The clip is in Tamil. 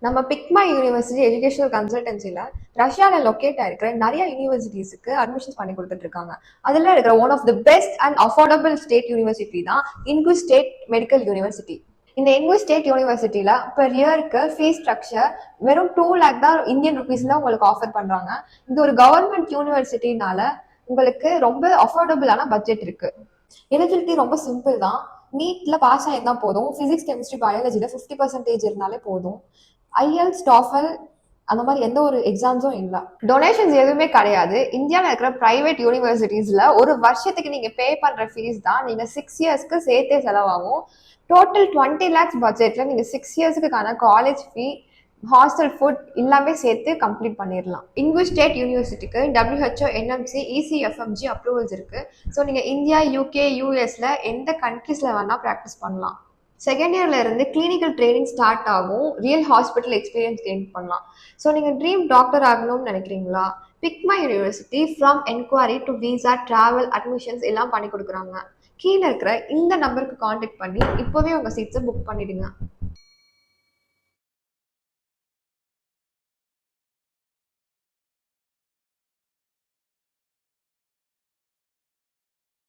நம்ம பிக்மா யூனிவர்சிட்டி எஜுகேஷனல் கன்சல்டன்சில ரஷ்யால லொக்கேட் ஆயிருக்கிற நிறைய யூனிவர்சிட்டிஸ்க்கு அட்மிஷன்ஸ் பண்ணி கொடுத்துட்டு இருக்காங்க. அதுல இருக்கிற one of the best and affordable state university தான் இன்கு ஸ்டேட் மெடிக்கல் யூனிவர்சிட்டி. இந்த இன்கு ஸ்டேட் யூனிவர்சிட்டியில பெர் இயருக்கு ஃபீஸ் ஸ்ட்ரக்சர் வெறும் 2 லேக் தான் இந்தியன் ருபீஸ்ல உங்களுக்கு ஆஃபர் பண்றாங்க. இது ஒரு கவர்மெண்ட் யூனிவர்சிட்டினால உங்களுக்கு ரொம்ப அஃபோர்டபுளான பட்ஜெட் இருக்கு. எலிஜிபிலிட்டி ரொம்ப சிம்பிள் தான். நீட்ல பாஸ் ஆயிருந்தா போதும். பிசிக்ஸ் கெமிஸ்ட்ரி பயாலஜில 50% இருந்தாலே போதும். ஐஎல்ஸ் டாஃபல் அந்த மாதிரி எந்த ஒரு எக்ஸாம்ஸும் இல்லை. டொனேஷன்ஸ் எதுவுமே கிடையாது. இந்தியாவில் இருக்கிற பிரைவேட் யூனிவர்சிட்டிஸ்ல ஒரு வருஷத்துக்கு நீங்க பே பண்ற ஃபீஸ் தான் நீங்க 6 இயர்ஸ்க்கு சேர்த்தே செலவாகும். டோட்டல் 20 lakhs பட்ஜெட்ல நீங்க 6 இயர்ஸ்க்கான காலேஜ் ஃபீ, ஹாஸ்டல் ஃபுட் எல்லாமே சேர்த்து கம்ப்ளீட் பண்ணிடலாம். இன்கு ஸ்டேட் யூனிவர்சிட்டிக்கு WHO, NMC, ECFMG அப்ரூவல்ஸ் இருக்கு. ஸோ நீங்க இந்தியா, UK, US எந்த கண்ட்ரீஸ்ல வேணா ப்ராக்டிஸ் பண்ணலாம். செகண்ட் இயர்ல இருந்து கிளினிக்கல் ட்ரைனிங் ஸ்டார்ட் ஆகும். ரியல் ஹாஸ்பிட்டல் எக்ஸ்பீரியன்ஸ் கெயின் பண்ணலாம். ஸோ நீங்க ட்ரீம் டாக்டர் ஆகணும்னு நினைக்கிறீங்களா? பிக்மா university from enquiry to visa, travel, admissions எல்லாம் பண்ணி கொடுக்குறாங்க. கீழே இருக்கிற இந்த நம்பருக்கு காண்டாக்ட் பண்ணி இப்போவே உங்க சீட்ஸை புக் பண்ணிடுங்க.